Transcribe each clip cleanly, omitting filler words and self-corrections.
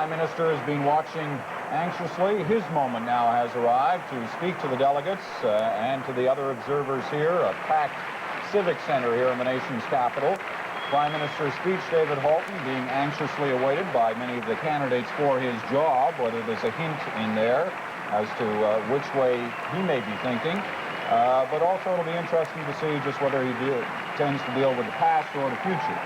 Prime Minister has been watching anxiously. His moment now has arrived to speak to the delegates and to the other observers here, a packed civic center here in the nation's capital. Prime Minister's speech, David Halton, being anxiously awaited by many of the candidates for his job, whether there's a hint in there as to which way he may be thinking. But also it'll be interesting to see just whether he tends to deal with the past or the future.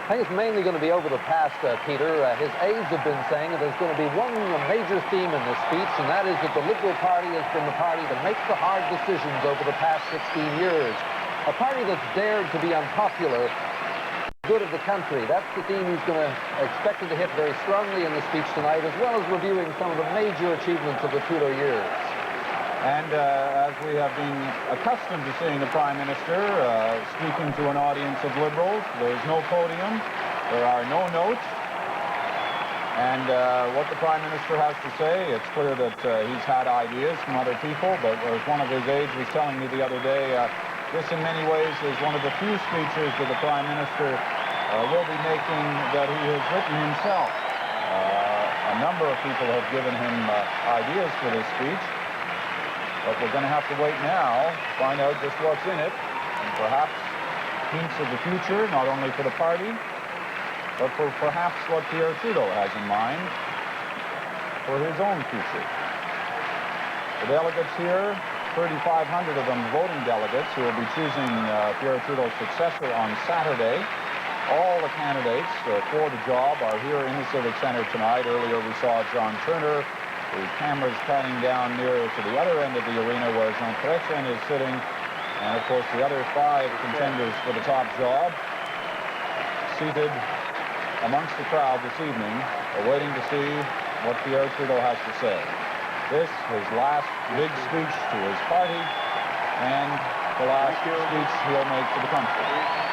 I think it's mainly going to be over the past, Peter. His aides have been saying that there's going to be one major theme in this speech, and that is that the Liberal Party has been the party to make the hard decisions over the past 16 years. A party that's dared to be unpopular, good of the country. That's the theme he's going to expected to hit very strongly in the speech tonight, as well as reviewing some of the major achievements of the Trudeau years. And as we have been accustomed to seeing the Prime Minister speaking to an audience of Liberals, there's no podium, there are no notes, and what the Prime Minister has to say, it's clear that he's had ideas from other people, but as one of his aides was telling me the other day, this in many ways is one of the few speeches that the Prime Minister will be making that he has written himself. A number of people have given him ideas for this speech. But we're going to have to wait now to find out just what's in it, and perhaps hints of the future, not only for the party, but for perhaps what Pierre Trudeau has in mind for his own future. The delegates here, 3,500 of them voting delegates who will be choosing Pierre Trudeau's successor on Saturday. All the candidates for the job are here in the Civic Centre tonight. Earlier we saw John Turner, the cameras panning down near to the other end of the arena where Jean Chrétien is sitting, and of course the other 5 contenders for the top job seated amongst the crowd this evening, waiting to see what Pierre Trudeau has to say. This, his last big speech to his party, and the last speech he'll make to the country.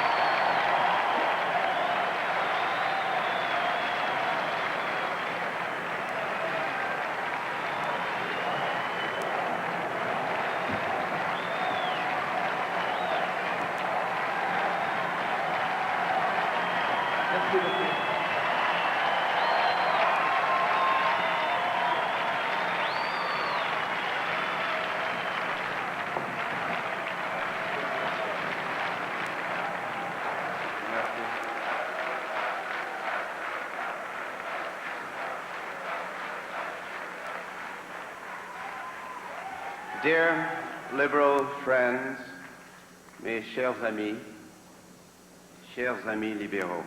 Dear Liberal friends, mes chers amis libéraux,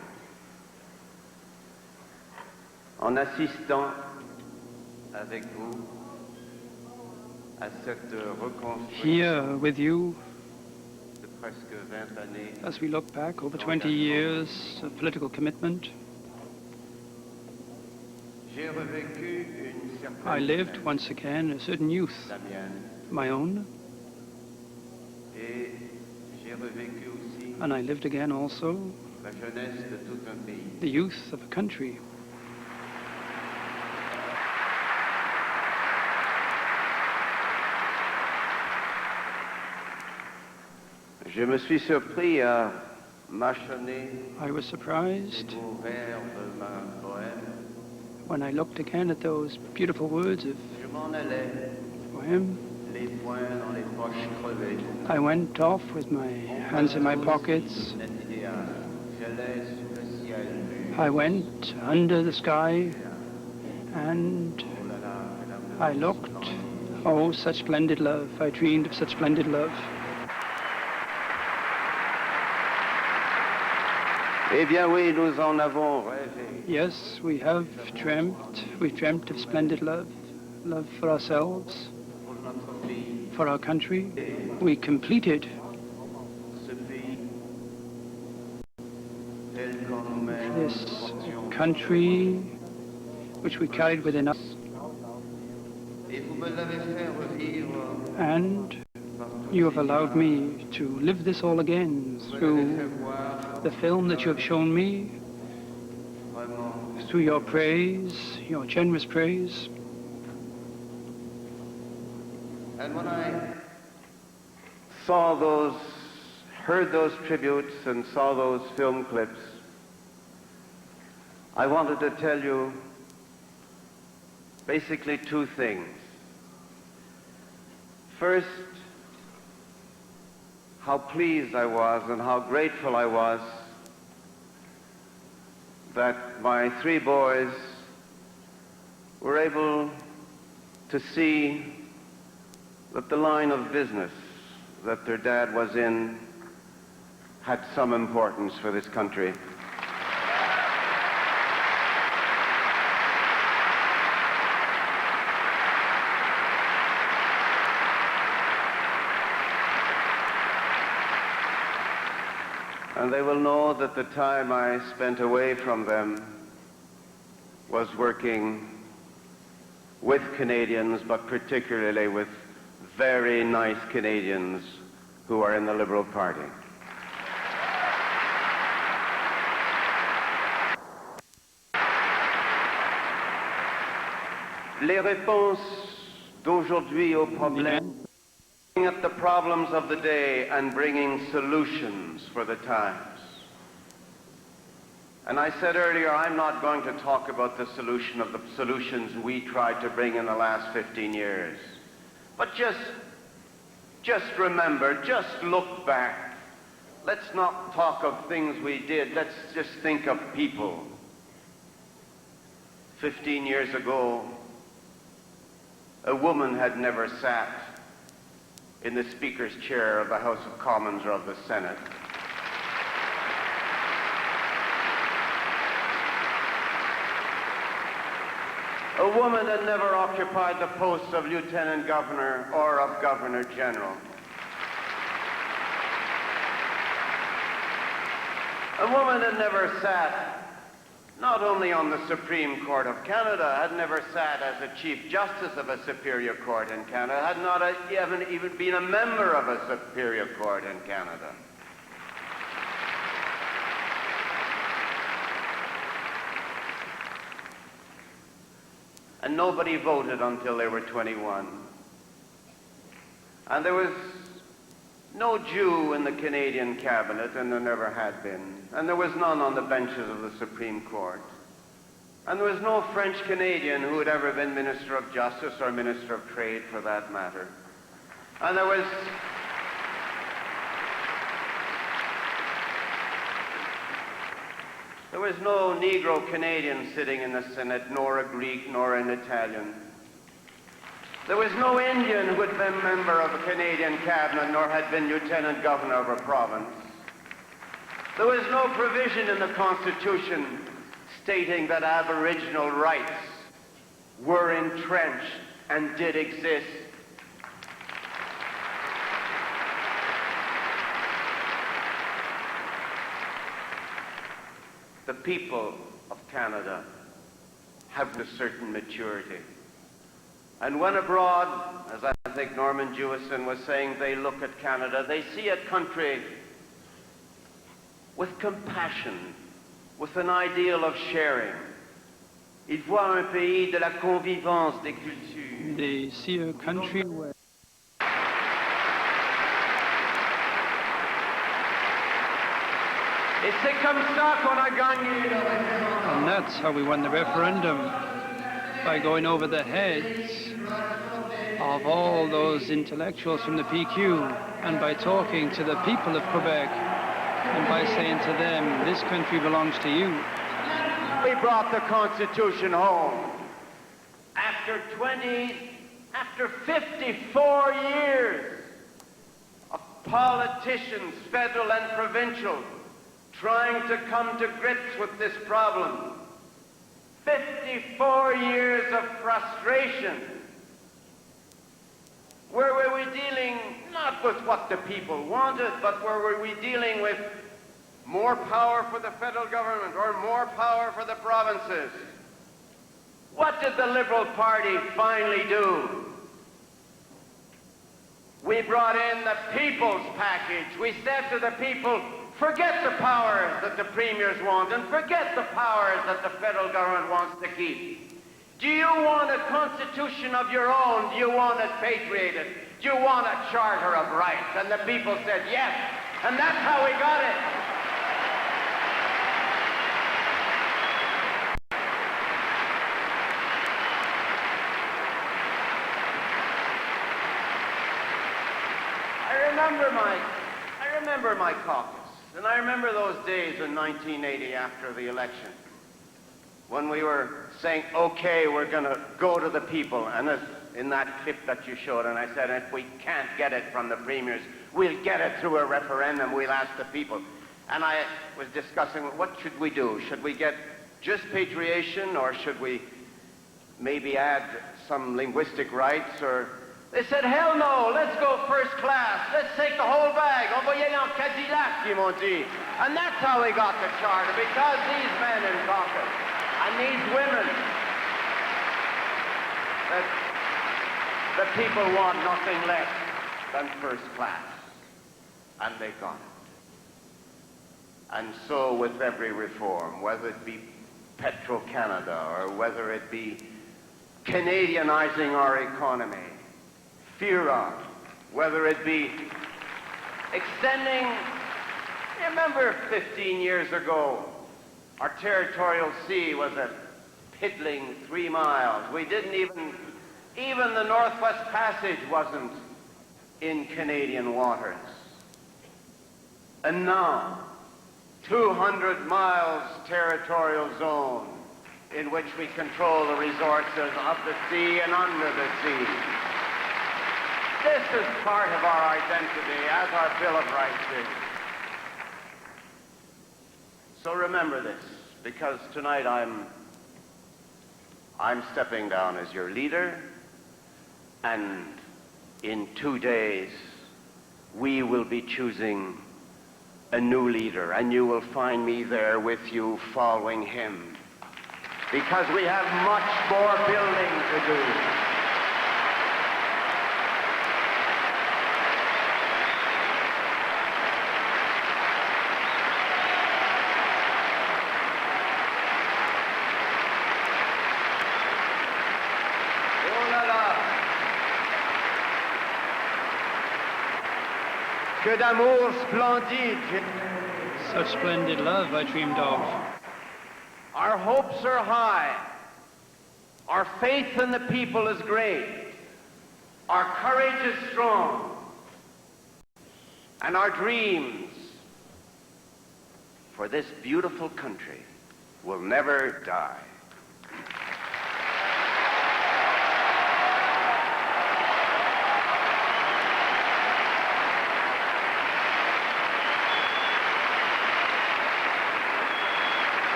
en assistant avec vous à cette reconstruction here with you de presque 20 années, as we look back over 20 years of political commitment. j'ai revécu une certaine I lived once again a certain youth, la mienne, my own, et j'ai revécu aussi and I lived again also la jeunesse de tout un pays. the youth of a country. Je me suis surpris à mâchonner I was surprised les beaux vers de ma poème. when I looked again at those beautiful words of Je m'en allais, poem. les poings dans les poches crevées. I went off with my hands in my pockets. Net idéal. J'allais sous le ciel bleu. I went under the sky and Oh là là, mesdames, I looked. Oh, such splendid love. I dreamed of such splendid love. Eh bien oui, nous en avons rêvé. Yes, we have dreamt. We've dreamt of splendid love. Love for ourselves, Pour notre pays, for our country. We completed ce pays, tel qu'on nous mène, this portions. country which we carried within us. Et vous me l'avez fait revivre And you have allowed me to live this all again vous me l'avez fait through voir the film that you have shown me, vraiment. through your praise, your generous praise. And when I saw those, heard those tributes and saw those film clips, I wanted to tell you basically two things. First, how pleased I was and how grateful I was that my three boys were able to see that the line of business that their dad was in had some importance for this country. And they will know that the time I spent away from them was working with Canadians, but particularly with very nice Canadians who are in the Liberal Party. Les réponses d'aujourd'hui aux problèmes, looking at the problems of the day and bringing solutions for the times. And I said earlier, I'm not going to talk about the solutions we tried to bring in the last 15 years. But just remember, just look back. Let's not talk of things we did. Let's just think of people. 15 years ago, a woman had never sat in the Speaker's chair of the House of Commons or of the Senate. A woman had never occupied the posts of Lieutenant Governor or of Governor General. A woman had never sat not only on the Supreme Court of Canada, had never sat as a Chief Justice of a Superior Court in Canada, had not even been a member of a Superior Court in Canada. And nobody voted until they were 21. And there was no Jew in the Canadian cabinet, and there never had been. And there was none on the benches of the Supreme Court. And there was no French Canadian who had ever been Minister of Justice or Minister of Trade, for that matter. And there was no Negro Canadian sitting in the Senate, nor a Greek, nor an Italian. There was no Indian who had been member of a Canadian cabinet, nor had been Lieutenant Governor of a province. There was no provision in the Constitution stating that Aboriginal rights were entrenched and did exist. The people of Canada have a certain maturity. And when abroad, as I think Norman Jewison was saying, they look at Canada, they see a country with compassion, with an ideal of sharing. Ils voient un pays de la convivence des cultures. They see a country where Et c'est comme ça qu'on a gagné le référendum. And that's how we won the referendum, by going over the heads of all those intellectuals from the PQ, and by talking to the people of Quebec, and by saying to them, this country belongs to you. We brought the Constitution home after 54 years of politicians, federal and provincial, trying to come to grips with this problem. 54 years of frustration. Where were we dealing not with what the people wanted, but where were we dealing with more power for the federal government or more power for the provinces? What did the Liberal Party finally do? We brought in the People's Package. We said to the people, forget the powers that the premiers want and forget the powers that the federal government wants to keep. Do you want a constitution of your own? Do you want it patriated? Do you want a charter of rights? And the people said yes. And that's how we got it. remember my caucus, and I remember those days in 1980 after the election, when we were saying, okay, we're going to go to the people, and in that clip that you showed, and I said, if we can't get it from the premiers, we'll get it through a referendum, we'll ask the people. And I was discussing, what should we do? Should we get just patriation, or should we maybe add some linguistic rights, or... They said, hell no, let's go first class. Let's take the whole bag. On va y aller en Cadillac, ils m'ont dit. And that's how we got the charter, because these men in caucus and these women, that the people want nothing less than first class. And they got it. And so with every reform, whether it be Petro-Canada or whether it be Canadianizing our economy, FIRA, whether it be extending, remember 15 years ago, our territorial sea was a piddling 3 miles. We didn't even the Northwest Passage wasn't in Canadian waters. And now, 200 miles territorial zone in which we control the resources of the sea and under the sea. This is part of our identity, as our Bill of Rights is. So remember this, because tonight I'm stepping down as your leader, and in 2 days we will be choosing a new leader, and you will find me there with you following him, because we have much more building to do. Que d'amour splendide. Such splendid love I dreamed of. Our hopes are high. Our faith in the people is great. Our courage is strong. And our dreams for this beautiful country will never die.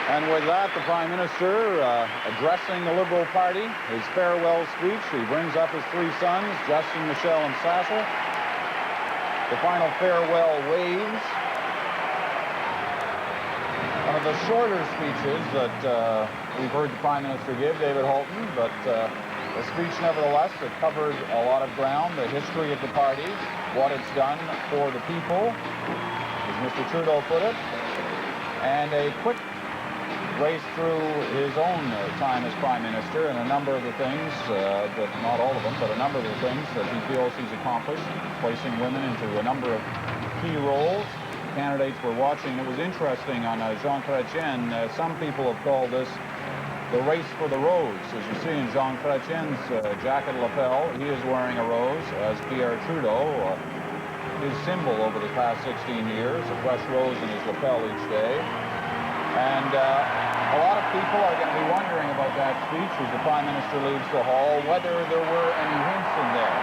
And with that, the Prime Minister addressing the Liberal Party, his farewell speech. He brings up his 3 sons, Justin, Michelle, and Cecil. The final farewell waves. One of the shorter speeches that we've heard the Prime Minister give, David Holton, but a speech nevertheless that covered a lot of ground, the history of the party, what it's done for the people, as Mr. Trudeau put it, and a quick race through his own time as Prime Minister and a number of the things, but not all of them, but a number of the things that he feels he's accomplished, placing women into a number of key roles. Candidates were watching. It was interesting on Jean Chrétien. Some people have called this the race for the rose. As you see in Jean Chrétien's jacket lapel, he is wearing a rose, as Pierre Trudeau, his symbol over the past 16 years, a fresh rose in his lapel each day. And a lot of people are going to be wondering about that speech as the Prime Minister leaves the hall, whether there were any hints in there.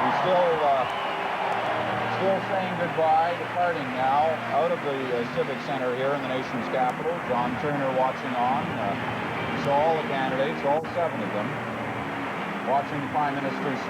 He's still saying goodbye, departing now out of the Civic Center here in the nation's capital. John Turner watching on. He saw all the candidates, all 7 of them, watching the Prime Minister's